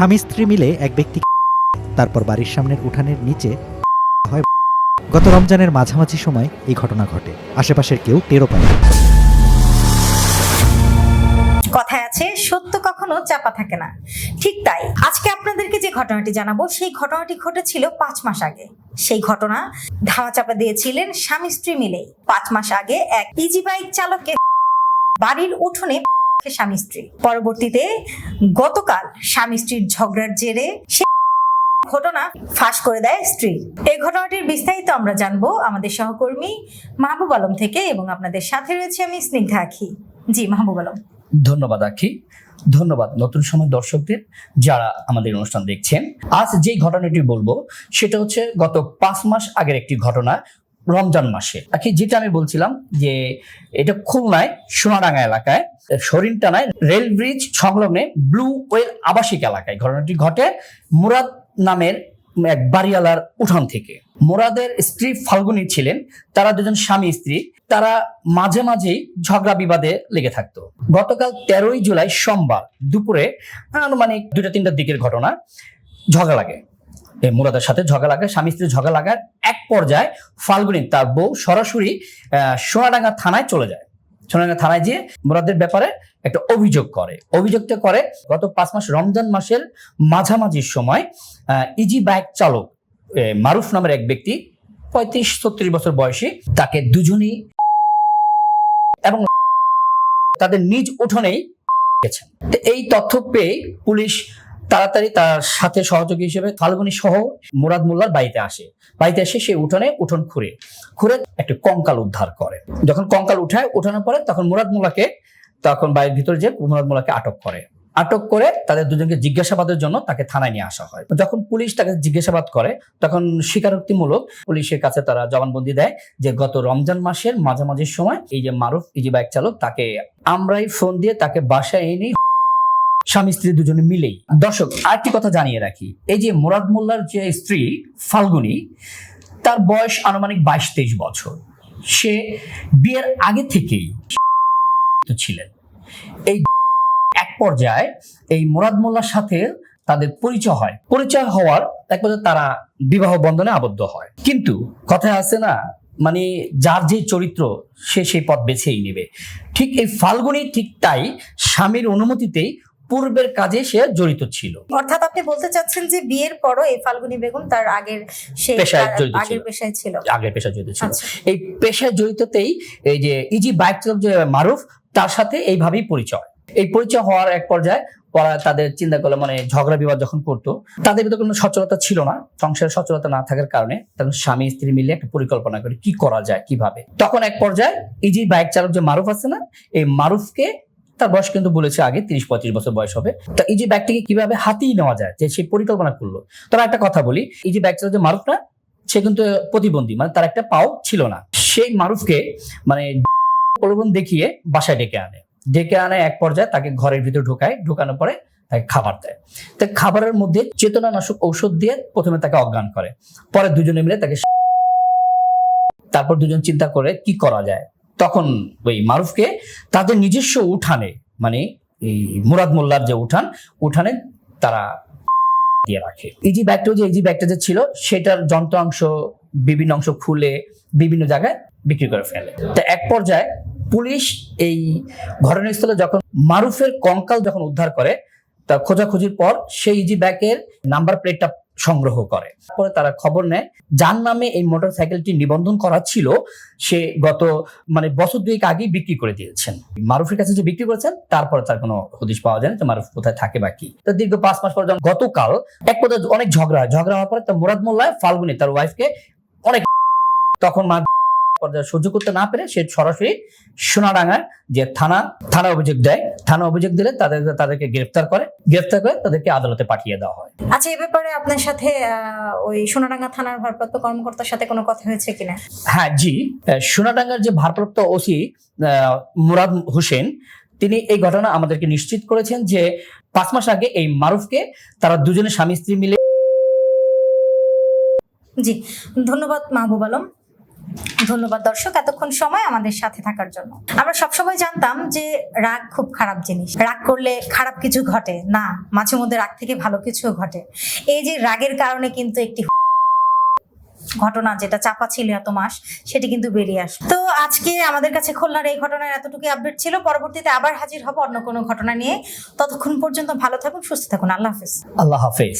স্বামী স্ত্রী মিলে এক ব্যক্তি তারপর বাড়ির সামনের উঠানের নিচে হয়। গত রমজানের মাঝামাঝি সময় এই ঘটনা ঘটে। আশেপাশের কেউ টেরও পায় না। কথায় আছে সত্য কখনো চাপা থাকে না, ঠিক তাই আজকে আপনাদেরকে যে ঘটনাটি জানাবো সেই ঘটনাটি ঘটেছিল 5 মাস আগে। সেই ঘটনা ধামাচাপা দিয়েছিলেন স্বামী স্ত্রী মিলে। 5 মাস আগে এক ইজি বাইক চালককে বাড়ির উঠোনে স্বামী স্ত্রী। পরবর্তীতে গতকাল স্বামী স্ত্রীর ঝগড়ার জেরে ঘটনা ফাঁস করে দেয় স্ত্রী। এই ঘটনাটির বিস্তারিত আমরা জানবো আমাদের সহকর্মী মাহবুব আলম থেকে, এবং আপনাদের সাথে রয়েছে আমি স্নিগ্ধা আখি। জি মাহবুব আলম। ধন্যবাদ আখি, ধন্যবাদ নতুন সময় দর্শকদের যারা আমাদের অনুষ্ঠান দেখছেন। আজ যে ঘটনাটি বলবো সেটা হচ্ছে গত 5 মাস আগের একটি ঘটনা, রমজান মাসে। আখি, যেটা আমি বলছিলাম যে এটা খুলনায় সোনাডাঙ্গা এলাকায় শরীনটানায় রেল ব্রিজ সংলগ্নে ব্লু ওয়েল আবাসিক এলাকায় ঘটনাটি ঘটে। মুরাদ নামের এক বাড়িওয়ালার উঠান থেকে। মুরাদের স্ত্রী ফাল্গুনী ছিলেন, তারা দুজন স্বামী স্ত্রী। তারা মাঝে মাঝেই ঝগড়া বিবাদে লেগে থাকতো। গতকাল 13ই জুলাই সোমবার দুপুরে আনুমানিক 2টা-3টার দিকের ঘটনা, ঝগড়া লাগে। মুরাদের সাথে ঝগড়া লাগে, স্বামী স্ত্রী ঝগড়া লাগার এক পর্যায়ে ফাল্গুনী তার বউ সরাসরি সোনাডাঙ্গা থানায় চলে যায়। সোনাডাঙ্গা থানায় গিয়ে মুরাদের ব্যাপারে একটা অভিযোগটা করে গত 5 মাস রমজান মাসের মাঝামাঝির সময় ইজি বাইক চালক মারুফ নামের এক ব্যক্তি 35-36 বছর বয়সী, তাকে দুজনই এবং তাদের নিজ উঠোনেই গেছেন। এই তথ্য পেয়ে পুলিশ তাড়াতাড়ি তার সাথে সহযোগী হিসেবে ফাল্গুনী সহ মুরাদ মোল্লার বাড়িতে এসে সেই উঠোন খুঁড়ে একটা কঙ্কাল উদ্ধার করে। যখন কঙ্কাল উঠানোর পরে তখন মুরাদ মোল্লাকে বাড়ির ভিতরে যে মুরাদ মোল্লাকে আটক করে তাদের দুজনকে জিজ্ঞাসাবাদের জন্য তাকে থানায় নিয়ে আসা হয়। যখন পুলিশ তাকে জিজ্ঞাসাবাদ করে তখন স্বীকারোক্তিমূলক পুলিশের কাছে তারা জবানবন্দি দেয় যে গত রমজান মাসের মাঝামাঝির সময় এই যে মারুফ ইজি বাইক চালক, তাকে আমরাই ফোন দিয়ে তাকে বাসায় এনে স্বামী স্ত্রী দুজনে মিলেই। দর্শক, আরেকটি কথা জানিয়ে রাখি, এই যে মুরাদ মোল্লার যে স্ত্রী ফাল্গুনী, তার বয়স আনুমানিক 22-23 বছর। সে বিয়ের আগে থেকেই ছিলেন। এই এক পর্যায়ে এই মুরাদ মোল্লার সাথে তাদের পরিচয় হওয়ার এক পর্যায়ে তারা বিবাহ বন্ধনে আবদ্ধ হয়। কিন্তু কথা আছে না, মানে যার যে চরিত্র সে সেই পথ বেছেই নেবে। ঠিক এই ফাল্গুনী ঠিক তাই স্বামীর অনুমতিতেই পূর্বের কাজে সে জড়িত ছিল। অর্থাৎ আপনি বলতে চাচ্ছেন যে বিয়ের পরও এই ফাল্গুনী বেগম তার আগের পেশায় ছিল। এই পেশায় জড়িততেই এই যে ইজি বাইক চালক যে মারুফ, তার সাথে এইভাবেই পরিচয় হওয়ার এক পর্যায়ে পরে তাদের চিন্তা করলে, মানে ঝগড়া বিবাদ যখন করতো, তাদের ভিতরে কোনো সচ্ছলতা ছিল না। সংসারের সচ্ছলতা না থাকার কারণে তখন স্বামী স্ত্রী মিলে একটা পরিকল্পনা করে কি করা যায়, কিভাবে। তখন এক পর্যায়ে ইজি বাইক চালক যে মারুফ আছে না, এই মারুফকে, তার বয়স কিন্তু বলেছে আগে 30-35 বছর বয়স হবে, তা ইজি ব্যাগটিকে কিভাবে হাতিয়ে নেওয়া যায় যে সেই পরিকল্পনা করলো। তবে একটা কথা বলি, ইজি ব্যাগ চালক যে মারুফ না, সে কিন্তু প্রতিবন্ধী, মানে তার একটা পাও ছিল না। সেই মারুফকে মানে প্রলোভন দেখিয়ে বাসায় ডেকে আনে এক পর্যায়ে তাকে ঘরের ভিতরে ঢোকানোর পরে তাকে খাবার দেয়। তো খাবারের মধ্যে চেতনানাশক ঔষধ দিয়ে প্রথমে তাকে অজ্ঞান করে, পরে দুজনে মিলে তাকে, তারপর দুজন চিন্তা করে কি করা যায়। তখন ওই মারুফকে তাদের নিজস্ব উঠানে, মানে এই মুরাদ মোল্লার যে উঠানে তারা দিয়ে রাখে। ইজি ব্যাগটা যে ছিল সেটার যন্ত্রাংশ বিভিন্ন অংশ খুলে বিভিন্ন জায়গায় বিক্রি করে ফেলে। তো এক পর্যায়ে পুলিশ এই ঘটনাস্থলে যখন মারুফের কঙ্কাল যখন উদ্ধার করে, তা খোঁজাখুঁজির পর সেই ইজি ব্যাগের নাম্বার প্লেটটা সংগ্রহ করে। তারপরে তারা খবর নেয় যার নামে এই মোটরসাইকেলটি নিবন্ধন করা ছিল সে গত বছর 2 আগেই বিক্রি করে দিয়েছেন। মারুফের কাছে যে বিক্রি করেছেন, তারপরে তার কোনো হদিশ পাওয়া যায় না যে মারুফ কোথায় থাকে বা কি। তো দীর্ঘ 5 মাস পর যখন গতকাল এক পর্যায়ে অনেক ঝগড়া হওয়ার পরে মুরাদ মোল্লা ফাল্গুনী তার ওয়াইফকে অনেক, তখন সহ্য করতে না পেরে সে সরাসরি সোনাডাঙ্গায় যে থানা অভিযোগ দেয়। থানা অভিযোগ দিলে তাদেরকে গ্রেফতার করে তাদেরকে আদালতে পাঠিয়ে দেওয়া হয়। আচ্ছা, এই ব্যাপারে আপনার সাথে ওই সোনাডাঙ্গা থানার ভারপ্রাপ্ত কর্মকর্তার সাথে কোনো কথা হয়েছে কিনা? হ্যাঁ জি, সোনাডাঙ্গার যে ভারপ্রাপ্ত ওসি মুরাদ হোসেন, তিনি এই ঘটনা আমাদেরকে নিশ্চিত করেছেন যে 5 মাস আগে এই মারুফকে তারা দুজনে স্বামী স্ত্রী মিলে। জি, ধন্যবাদ মাহবুব আলম। ধন্যবাদ দর্শক এতক্ষণ সময় আমাদের সাথে থাকার জন্য। আমরা সবসময় জানতাম যে রাগ খুব খারাপ জিনিস, রাগ করলে খারাপ কিছু ঘটে না, মাঝে মধ্যে রাগ থেকে ভালো কিছুও ঘটে। এই যে রাগের কারণে কিন্তু একটি ঘটনা যেটা চাপা ছিল এত মাস, সেটি কিন্তু বেরিয়ে আসে। তো আজকে আমাদের কাছে খুলনার এই ঘটনার এতটুকু আপডেট ছিল। পরবর্তীতে আবার হাজির হব অন্য কোনো ঘটনা নিয়ে। ততক্ষণ পর্যন্ত ভালো থাকুন, সুস্থ থাকুন। আল্লাহ হাফেজ। আল্লাহ হাফেজ।